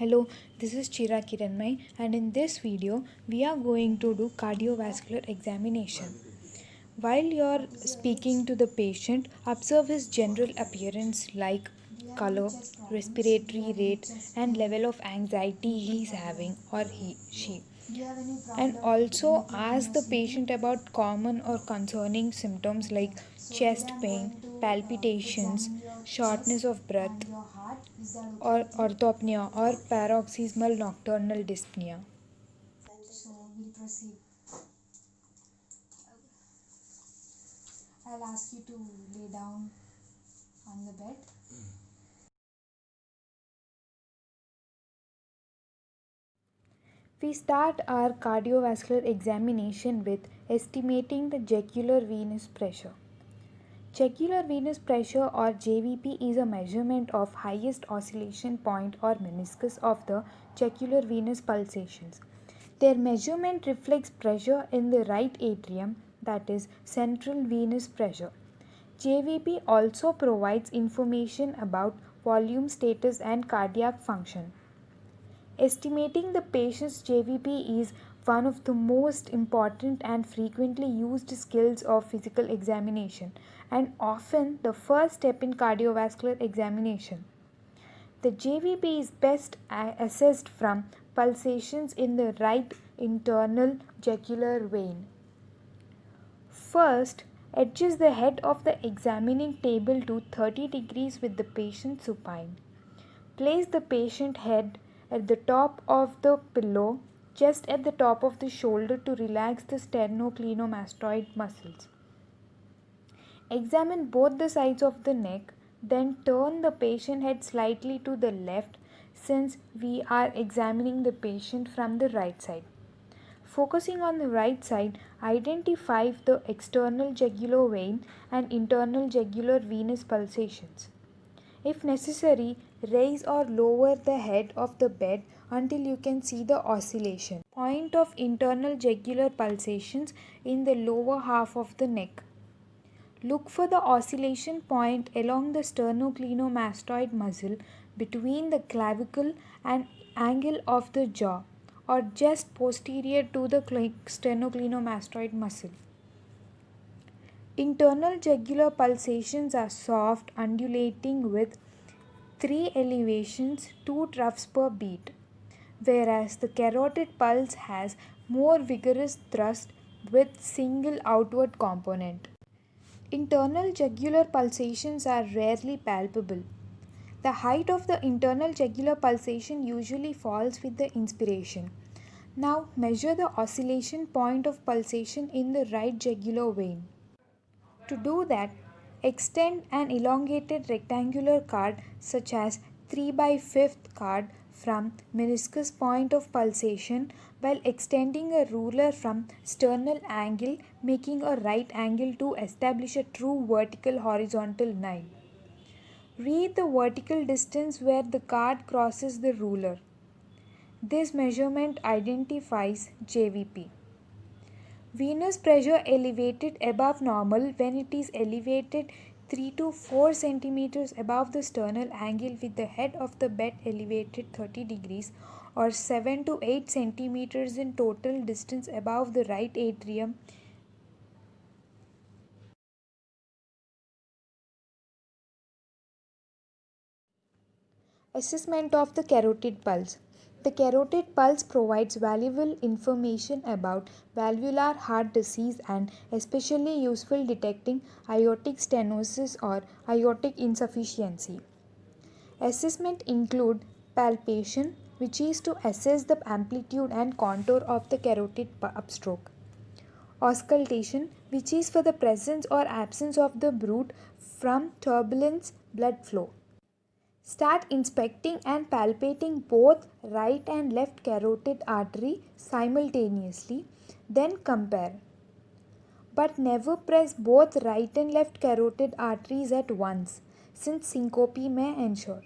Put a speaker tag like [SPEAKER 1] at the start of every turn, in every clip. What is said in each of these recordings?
[SPEAKER 1] Hello, this is Chira Kiranmai, and in this video we are going to do cardiovascular examination. While you're speaking to the patient, observe his general appearance like color, respiratory rate, and level of anxiety he is having or she. And also ask the patient about common or concerning symptoms like chest pain, palpitations, shortness of breath, or orthopnea or paroxysmal nocturnal dyspnea.
[SPEAKER 2] So we'll proceed. I'll ask you to lay down on the bed.
[SPEAKER 1] We start our cardiovascular examination with estimating the jugular venous pressure. Jugular venous pressure or JVP is a measurement of highest oscillation point or meniscus of the jugular venous pulsations. Their measurement reflects pressure in the right atrium, that is central venous pressure. JVP also provides information about volume status and cardiac function. Estimating the patient's JVP is one of the most important and frequently used skills of physical examination and often the first step in cardiovascular examination. The JVP is best assessed from pulsations in the right internal jugular vein. First, adjust the head of the examining table to 30 degrees with the patient supine. Place the patient head at the top of the pillow, just at the top of the shoulder to relax the sternocleidomastoid muscles. Examine both the sides of the neck, then turn the patient head slightly to the left since we are examining the patient from the right side. Focusing on the right side, identify the external jugular vein and internal jugular venous pulsations. If necessary, raise or lower the head of the bed until you can see the oscillation. Point of internal jugular pulsations in the lower half of the neck. Look for the oscillation point along the sternocleidomastoid muscle between the clavicle and angle of the jaw or just posterior to the sternocleidomastoid muscle. Internal jugular pulsations are soft, undulating with 3 elevations, 2 troughs per beat, whereas the carotid pulse has more vigorous thrust with single outward component. Internal jugular pulsations are rarely palpable. The height of the internal jugular pulsation usually falls with the inspiration. Now measure the oscillation point of pulsation in the right jugular vein. To do that, extend an elongated rectangular card such as 3 by 5th card from meniscus point of pulsation while extending a ruler from sternal angle, making a right angle to establish a true vertical horizontal line. Read the vertical distance where the card crosses the ruler. This measurement identifies JVP. Venous pressure elevated above normal when it is elevated 3 to 4 centimeters above the sternal angle with the head of the bed elevated 30 degrees or 7 to 8 centimeters in total distance above the right atrium. Assessment of the carotid pulse. The carotid pulse provides valuable information about valvular heart disease and especially useful detecting aortic stenosis or aortic insufficiency. Assessment include palpation, which is to assess the amplitude and contour of the carotid upstroke. Auscultation, which is for the presence or absence of the bruit from turbulence blood flow. Start inspecting and palpating both right and left carotid artery simultaneously, then compare. But never press both right and left carotid arteries at once, since syncope may ensure.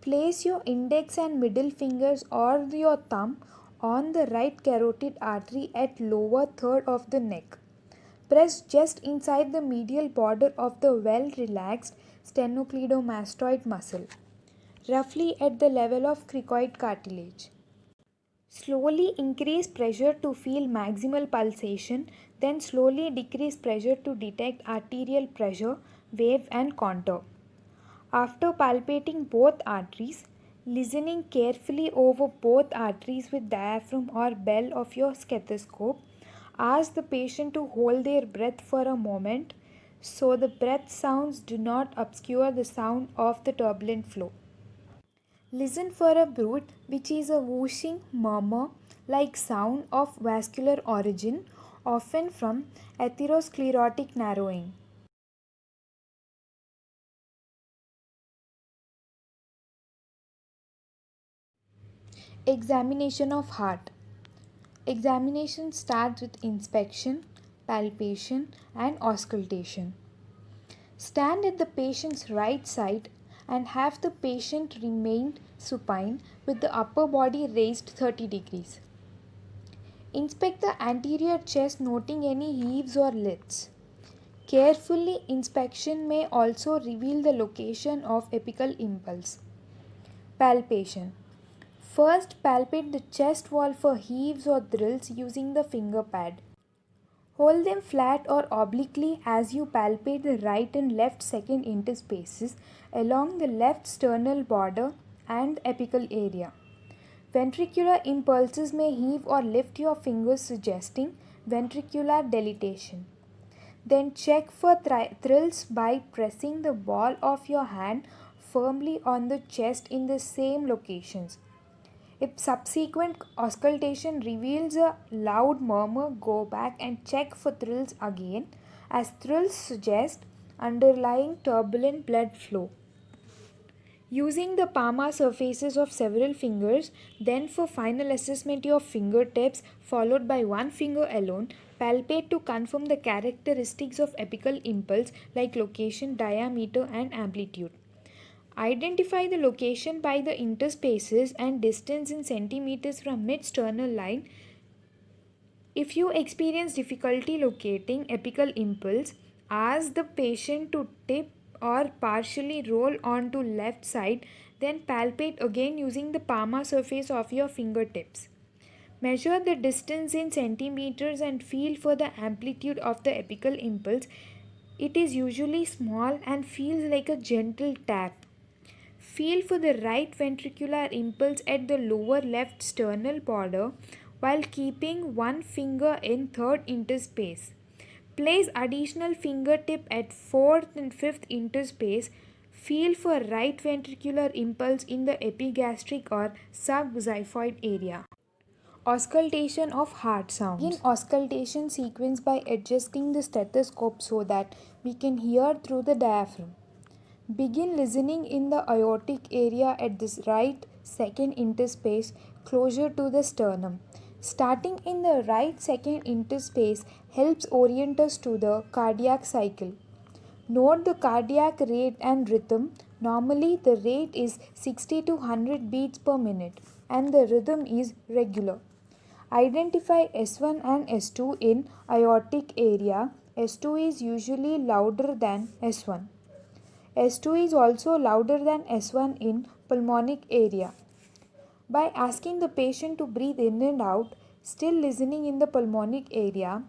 [SPEAKER 1] Place your index and middle fingers or your thumb on the right carotid artery at lower third of the neck. Press just inside the medial border of the well relaxed sternocleidomastoid muscle. roughly at the level of cricoid cartilage. Slowly increase pressure to feel maximal pulsation, then slowly decrease pressure to detect arterial pressure, wave and contour. After palpating both arteries, listening carefully over both arteries with diaphragm or bell of your stethoscope, ask the patient to hold their breath for a moment so the breath sounds do not obscure the sound of the turbulent flow. Listen for a bruit, which is a whooshing murmur like sound of vascular origin, often from atherosclerotic narrowing. Examination of heart. Examination starts with inspection, palpation, and auscultation. Stand at the patient's right side and have the patient remain supine with the upper body raised 30 degrees. Inspect the anterior chest, noting any heaves or lifts. Carefully inspection may also reveal the location of apical impulse. Palpation. First, palpate the chest wall for heaves or thrills using the finger pad. Hold them flat or obliquely as you palpate the right and left second interspaces along the left sternal border and apical area. Ventricular impulses may heave or lift your fingers, suggesting ventricular dilatation. Then check for thrills by pressing the ball of your hand firmly on the chest in the same locations. If subsequent auscultation reveals a loud murmur, go back and check for thrills again, as thrills suggest underlying turbulent blood flow. Using the palmar surfaces of several fingers, then for final assessment of fingertips followed by one finger alone, palpate to confirm the characteristics of apical impulse like location, diameter and amplitude. Identify the location by the interspaces and distance in centimeters from mid-sternal line. If you experience difficulty locating apical impulse, ask the patient to tip or partially roll onto left side, then palpate again using the palmar surface of your fingertips. Measure the distance in centimeters and feel for the amplitude of the apical impulse. It is usually small and feels like a gentle tap. Feel for the right ventricular impulse at the lower left sternal border while keeping one finger in third interspace. Place additional fingertip at fourth and fifth interspace. Feel for right ventricular impulse in the epigastric or subxiphoid area. Auscultation of heart sounds. Begin auscultation sequence by adjusting the stethoscope so that we can hear through the diaphragm. Begin listening in the aortic area at this right second interspace closer to the sternum. Starting in the right second interspace helps orient us to the cardiac cycle. Note the cardiac rate and rhythm. Normally the rate is 60 to 100 beats per minute and the rhythm is regular. Identify S1 and S2 in aortic area. S2 is usually louder than S1. S2 is also louder than S1 in pulmonic area. By asking the patient to breathe in and out, still listening in the pulmonic area,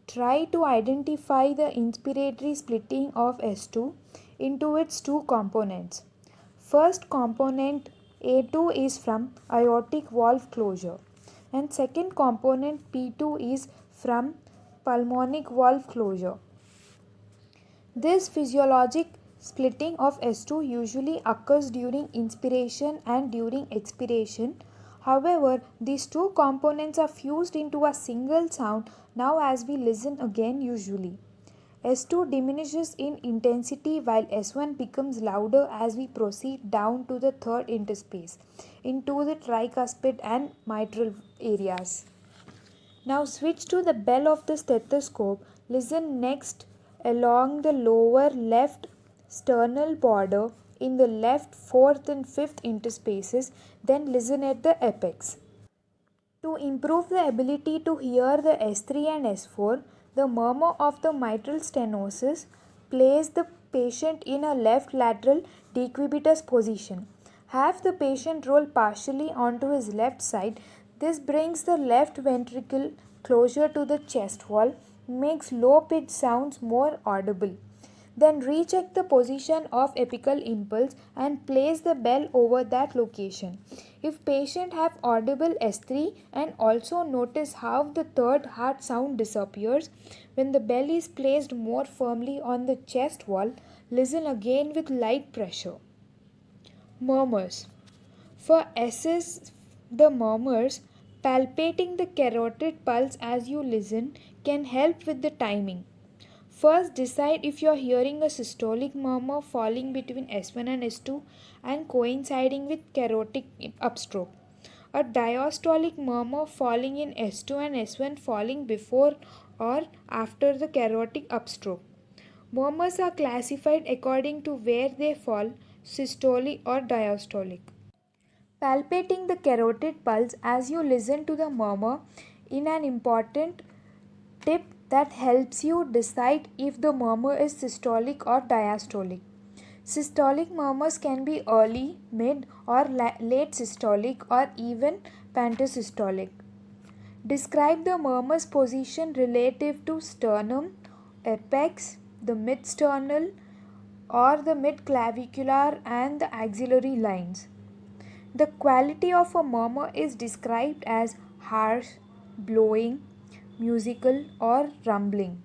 [SPEAKER 1] try to identify the inspiratory splitting of S2 into its two components. First component A2 is from aortic valve closure and second component P2 is from pulmonic valve closure. This physiologic splitting of S2 usually occurs during inspiration and during expiration. However, these two components are fused into a single sound now as we listen again usually. S2 diminishes in intensity while S1 becomes louder as we proceed down to the third interspace into the tricuspid and mitral areas. Now switch to the bell of the stethoscope. Listen next along the lower left sternal border in the left fourth and fifth interspaces, then listen at the apex. To improve the ability to hear the S3 and S4, the murmur of the mitral stenosis, place the patient in a left lateral decubitus position. Have the patient roll partially onto his left side. This brings the left ventricle closer to the chest wall, makes low pitched sounds more audible. Then recheck the position of apical impulse and place the bell over that location. If patient have audible S3, and also notice how the third heart sound disappears when the bell is placed more firmly on the chest wall, listen again with light pressure. Murmurs. For assess the murmurs, palpating the carotid pulse as you listen can help with the timing. First, decide if you are hearing a systolic murmur falling between S1 and S2 and coinciding with carotid upstroke. A diastolic murmur falling in S2 and S1 falling before or after the carotid upstroke. Murmurs are classified according to where they fall, systolic or diastolic. Palpating the carotid pulse as you listen to the murmur in an important tip that helps you decide if the murmur is systolic or diastolic. Systolic murmurs can be early, mid, or late systolic or even pantasystolic. Describe the murmur's position relative to sternum, apex, the mid-sternal, or the mid-clavicular and the axillary lines. The quality of a murmur is described as harsh, blowing, musical, or rumbling.